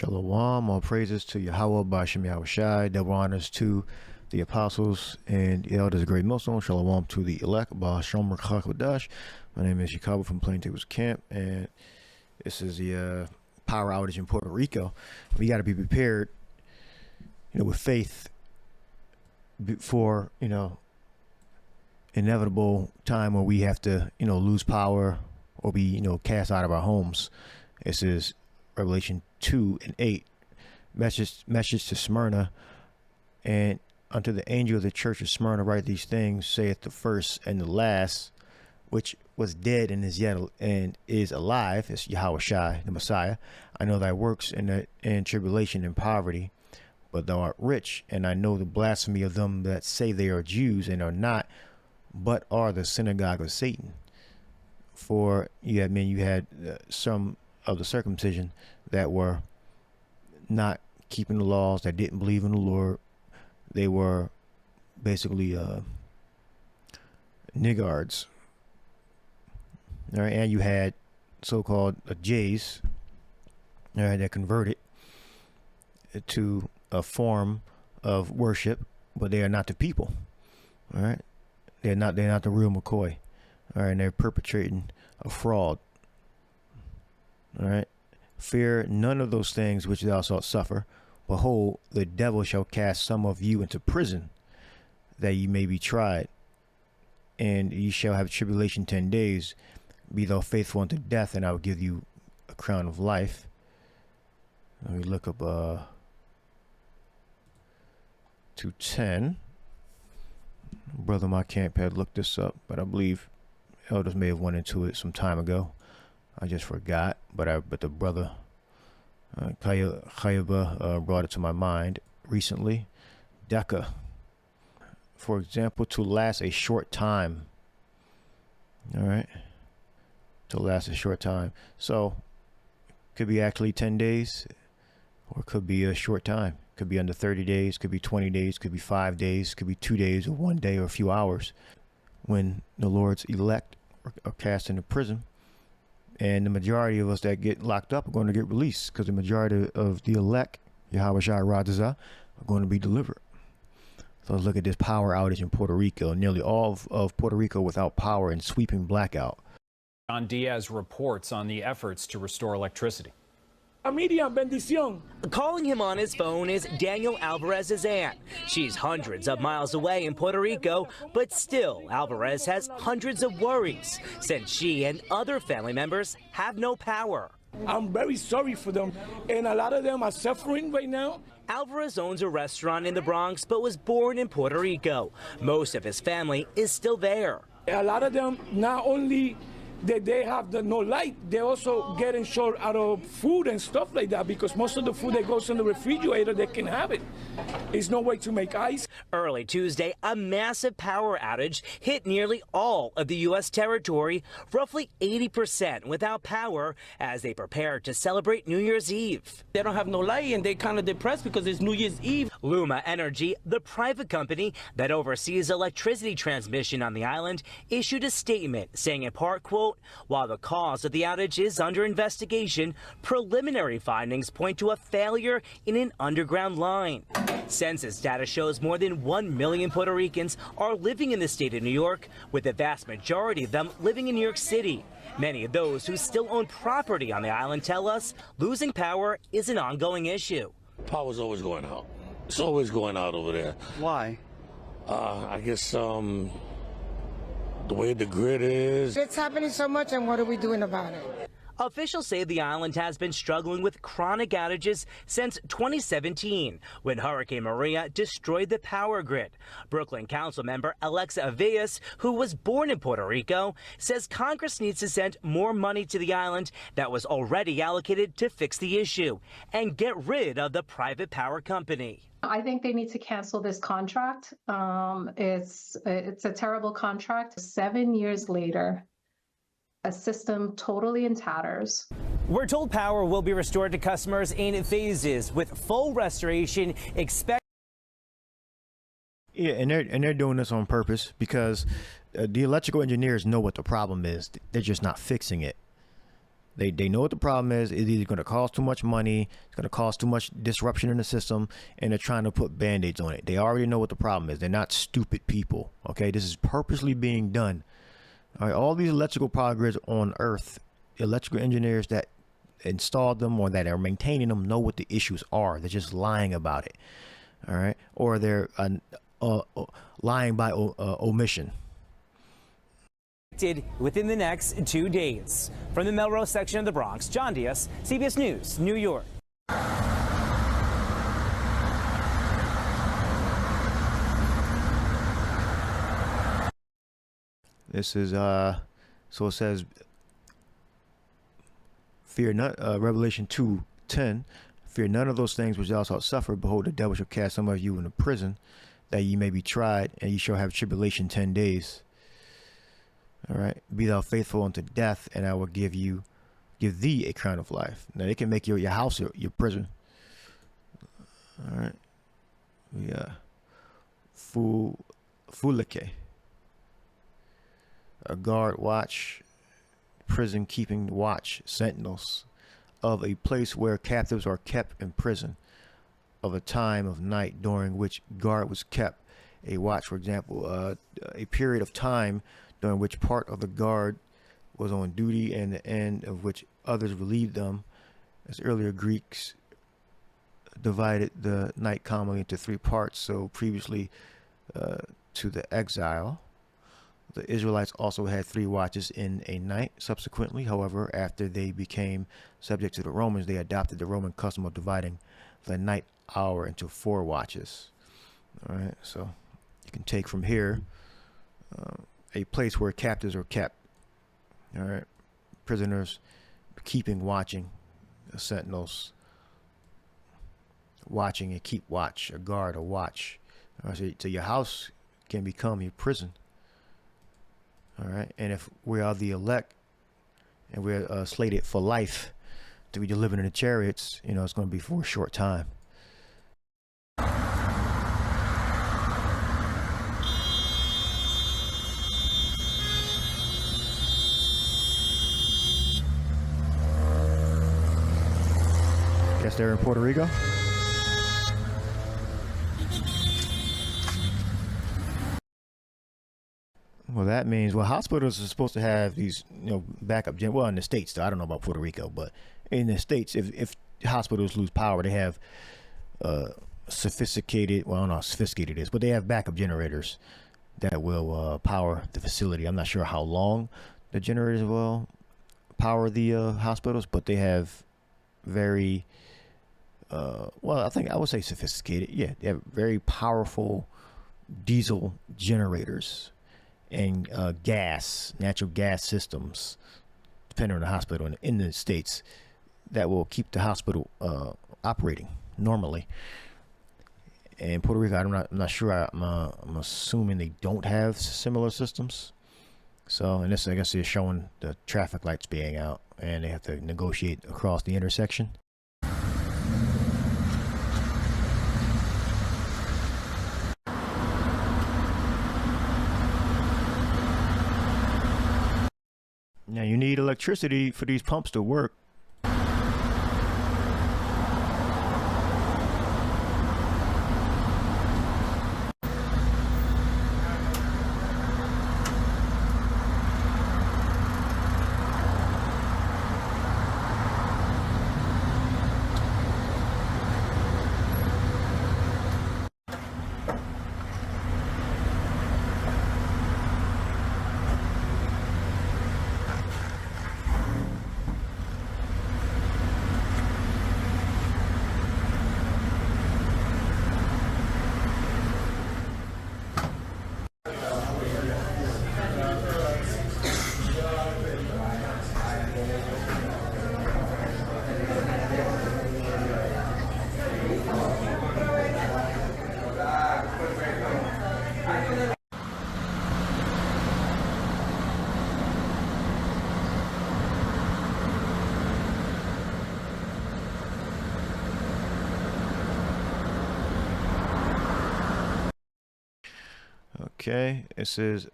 Shalom, all praises to Yahweh by Shem Yahushai. Double honors to the apostles and the elders of Great Millstone. Shalom to the elect by Shomer Chakodash. My name is Jacobo from Plaintables Camp, and this is the power outage in Puerto Rico. We got to be prepared, with faith for, inevitable time where we have to, lose power or be, cast out of our homes. This is Revelation 2:8, message to Smyrna, and unto the angel of the church of Smyrna write these things, saith the first and the last, which was dead and is yet and is alive, is Yahushai, the Messiah. I know thy works in tribulation and poverty, but thou art rich, and I know the blasphemy of them that say they are Jews and are not, but are the synagogue of Satan. For you had some of the circumcision that were not keeping the laws, that didn't believe in the Lord. They were basically niggards. All right, and you had so-called Jays, all right, that converted to a form of worship, but they are not the people. All right, they're not the real McCoy. All right, and they're perpetrating a fraud. All right, fear none of those things which thou shalt suffer. Behold, the devil shall cast some of you into prison, that ye may be tried, and ye shall have tribulation 10 days. Be thou faithful unto death, and I will give you a crown of life. Let me look up 2:10. Brother, my camp had looked this up, but I believe elders may have went into it some time ago. I just forgot, but the brother Chayaba brought it to my mind recently. Deca, for example, to last a short time. All right, to last a short time. So could be actually 10 days, or could be a short time. Could be under 30 days, could be 20 days, could be 5 days, could be 2 days, or 1 day, or a few hours, when the Lord's elect are cast into prison. And the majority of us that get locked up are going to get released, because the majority of the elect, Yahweh Shai Radazah, are going to be delivered. So let's look at this power outage in Puerto Rico. Nearly all of Puerto Rico without power and sweeping blackout. John Diaz reports on the efforts to restore electricity. Calling him on his phone is Daniel Alvarez's aunt. She's hundreds of miles away in Puerto Rico, but still Alvarez has hundreds of worries since she and other family members have no power. I'm very sorry for them, and a lot of them are suffering right now. Alvarez owns a restaurant in the Bronx but was born in Puerto Rico. Most of his family is still there. A lot of them not only that they have no light, they're also getting short out of food and stuff like that, because most of the food that goes in the refrigerator, they can have it. There's no way to make ice. Early Tuesday, a massive power outage hit nearly all of the U.S. territory, roughly 80% without power, as they prepare to celebrate New Year's Eve. They don't have no light, and they're kind of depressed because it's New Year's Eve. Luma Energy, the private company that oversees electricity transmission on the island, issued a statement saying in part, quote, while the cause of the outage is under investigation, preliminary findings point to a failure in an underground line. Census data shows more than 1 million Puerto Ricans are living in the state of New York, with the vast majority of them living in New York City. Many of those who still own property on the island tell us losing power is an ongoing issue. Power's always going out. It's always going out over there. Why? I guess the way the grid is. It's happening so much, and what are we doing about it? Officials say the island has been struggling with chronic outages since 2017, when Hurricane Maria destroyed the power grid. Brooklyn Council member Alexa Avias, who was born in Puerto Rico, says Congress needs to send more money to the island that was already allocated to fix the issue and get rid of the private power company. I think they need to cancel this contract. It's a terrible contract. 7 years later, a system totally in tatters. We're told power will be restored to customers in phases, with full restoration expected. Yeah, and they're doing this on purpose, because the electrical engineers know what the problem is. They're just not fixing it. They know what the problem is. It's either going to cost too much money, it's going to cause too much disruption in the system, and they're trying to put band-aids on it. They already know what the problem is. They're not stupid people. Okay, this is purposely being done. All right, all these electrical power grids on Earth, electrical engineers that installed them or that are maintaining them know what the issues are. They're just lying about it. All right, or they're lying by omission. Within the next 2 days. From the Melrose section of the Bronx, John Diaz, CBS News, New York. This is so it says, fear not, Revelation 2:10, fear none of those things which thou shalt suffer. Behold, the devil shall cast some of you into prison, that ye may be tried, and ye shall have tribulation 10 days. All right, be thou faithful unto death, and I will give thee a crown of life. Now they can make your house your prison. All right, yeah, fulike, a guard watch, prison keeping watch, sentinels of a place where captives are kept in prison, of a time of night during which guard was kept. A watch, for example, a period of time during which part of the guard was on duty and the end of which others relieved them, as earlier Greeks divided the night commonly into 3 parts. So previously to the exile, the Israelites also had 3 watches in a night. Subsequently, however, after they became subject to the Romans, they adopted the Roman custom of dividing the night hour into 4 watches. All right, so you can take from here a place where captives are kept. All right, prisoners keeping, watching, sentinels watching and keep watch, a guard, a watch. All right, so your house can become your prison. All right, and if we are the elect and we're slated for life to be delivered in the chariots, you know, it's going to be for a short time. Guess they're in Puerto Rico. Well, that means, well, hospitals are supposed to have these, you know, backup well, in the States, though. I don't know about Puerto Rico, but in the States, if hospitals lose power, they have sophisticated, well, I don't know how sophisticated it is, but they have backup generators that will power the facility. I'm not sure how long the generators will power the hospitals, but they have very, well, I think I would say sophisticated. Yeah, they have very powerful diesel generators and natural gas systems, depending on the hospital in the States, that will keep the hospital operating normally. And Puerto Rico, I'm not sure. I'm assuming they don't have similar systems. So, and this, I guess, is showing the traffic lights being out, and they have to negotiate across the intersection. Now you need electricity for these pumps to work. Okay, it says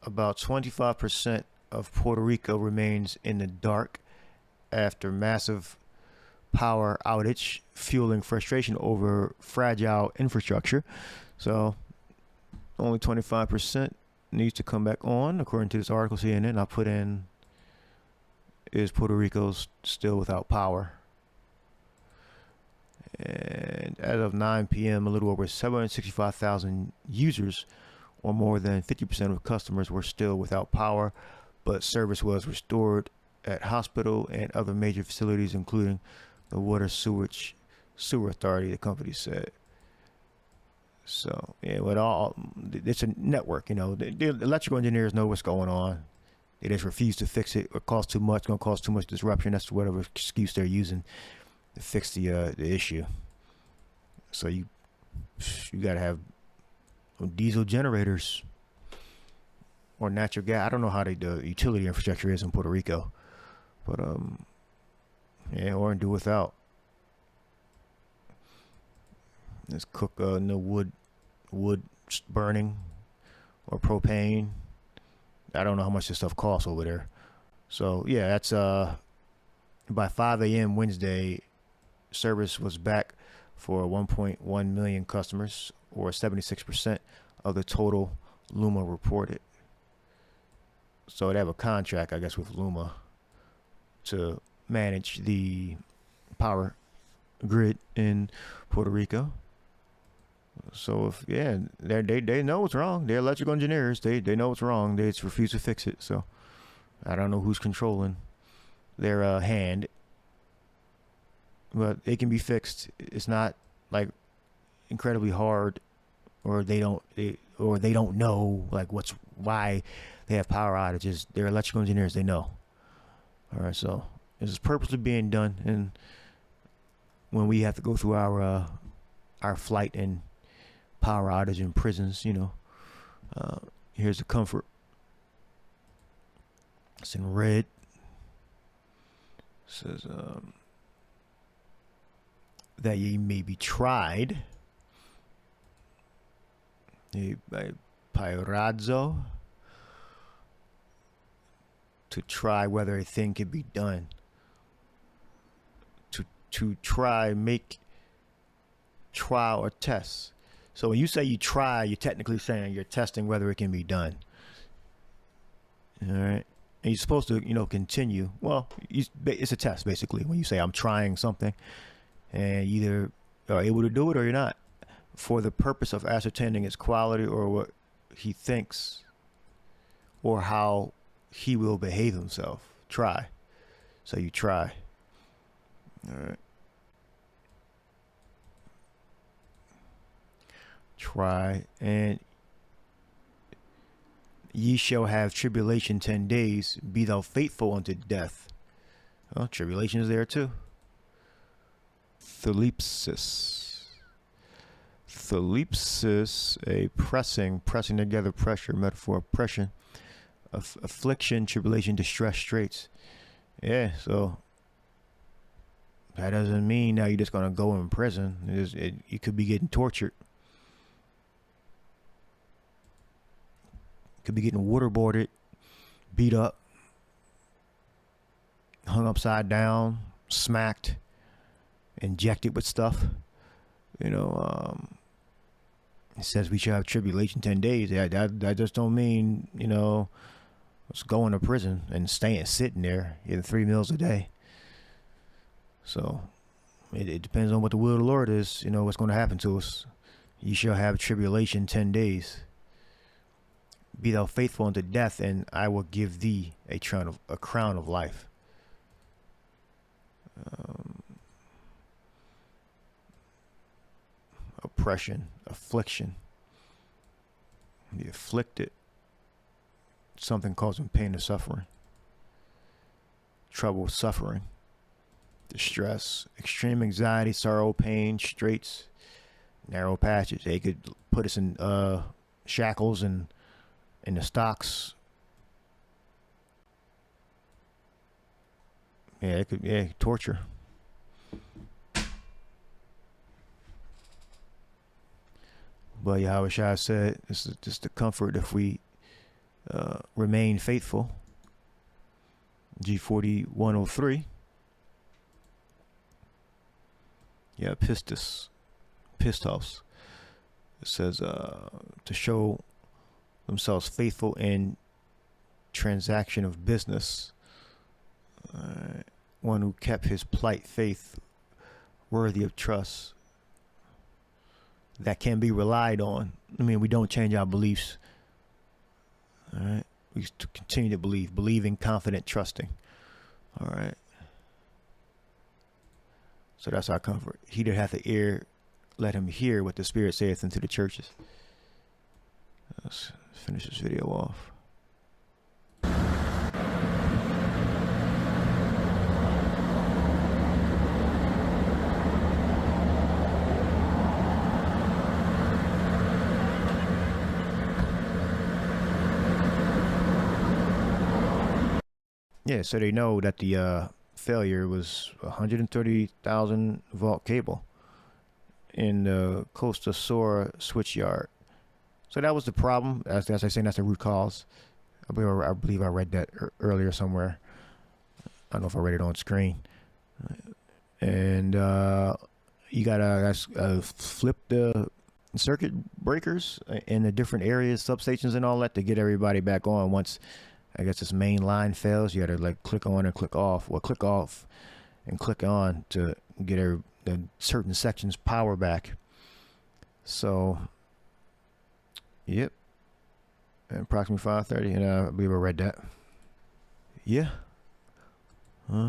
about 25% of Puerto Rico remains in the dark after massive power outage, fueling frustration over fragile infrastructure. So only 25% needs to come back on, according to this article CNN. I put in, is Puerto Rico still without power? And as of 9 p.m., a little over 765,000 users, or more than 50% of customers, were still without power, but service was restored at hospital and other major facilities, including the Water Sewer Authority, the company said. So, yeah, it's a network, you know. The electrical engineers know what's going on. They just refuse to fix it. It costs too much, going to cause too much disruption. That's whatever excuse they're using to fix the issue. So you got to have diesel generators or natural gas. I don't know how the utility infrastructure is in Puerto Rico, but yeah, or do without. Let's cook no wood burning or propane. I don't know how much this stuff costs over there. So yeah, that's by 5 a.m. Wednesday, service was back for 1.1 million customers, or 76% of the total Luma reported. So they have a contract, I guess, with Luma to manage the power grid in Puerto Rico. So if they know what's wrong. They're electrical engineers. They know what's wrong. They just refuse to fix it. So I don't know who's controlling their hand, but it can be fixed. It's not like incredibly hard, or they don't know like why they have power outages. They're electrical engineers. They know. All right, so this is purposely being done, and when we have to go through our flight and power outage in prisons, you know, here's the comfort. It's in red. It says that ye may be tried by Pyrazzo to try whether a thing can be done. To try, make, trial, or test. So when you say you try, you're technically saying you're testing whether it can be done. All right. And you're supposed to, you know, continue. Well, it's a test, basically. When you say I'm trying something, and you either are able to do it or you're not, for the purpose of ascertaining its quality or what he thinks or how he will behave himself. Try. So you try. All right. Try, and ye shall have tribulation 10 days. Be thou faithful unto death. Well, tribulation is there too. Thalipsis, a pressing together, pressure, metaphor, oppression, affliction, tribulation, distress, straits. Yeah, so that doesn't mean now you're just gonna go in prison. You could be getting tortured. Could be getting waterboarded, beat up, hung upside down, smacked, injected with stuff. You know, it says we shall have tribulation 10 days. That just don't mean, you know, let's go into prison and sitting there, getting 3 meals a day. So it depends on what the will of the Lord is, you know, what's going to happen to us. You shall have tribulation 10 days. Be thou faithful unto death, and I will give thee a crown of life. Oppression, affliction, the afflicted, something causing pain and suffering, trouble, suffering, distress, extreme anxiety, sorrow, pain, straits, narrow passage. They could put us in shackles and in the stocks. Yeah, it could, torture. But Yahweh Shai said, this is just the comfort if we remain faithful. G40 103. Yeah, pistis. Pistos. It says to show themselves faithful in transaction of business. One who kept his plight faith worthy of trust, that can be relied on. I mean, we don't change our beliefs. All right. We continue to believing, confident, trusting. All right. So that's our comfort. He that hath an ear, let him hear what the Spirit saith unto the churches. Let's finish this video off. Yeah, so they know that the failure was 130,000 volt cable in the Costa Sora switch yard. So that was the problem. As I say, that's the root cause. I believe I read that earlier somewhere. I don't know if I read it on screen. And you gotta flip the circuit breakers in the different areas, substations and all that, to get everybody back on. Once I guess this main line fails, you gotta like click on and click off, or click off and click on to get the certain sections power back. So, yep, and approximately 5:30, and I believe I read that. Yeah.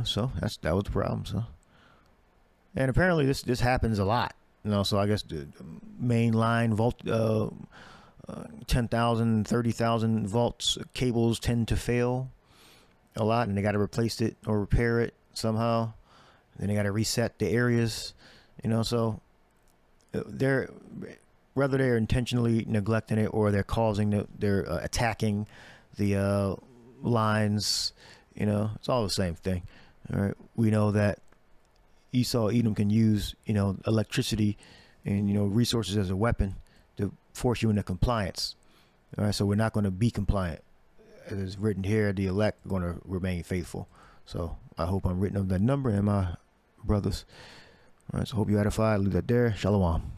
So that was the problem. So, and apparently this happens a lot. You know, so I guess the main line volt 10,000, 30,000 volts cables tend to fail a lot, and they got to replace it or repair it somehow. Then they got to reset the areas, you know. So they're, whether they're intentionally neglecting it or they're causing they're attacking the lines, you know, it's all the same thing. All right, we know that Esau, Edom can use, you know, electricity and, you know, resources as a weapon to force you into compliance. All right, so we're not going to be compliant. As it's written here, the elect are going to remain faithful. So I hope I'm written of that number in my brothers. All right, so hope you edified. Leave that there. Shalom.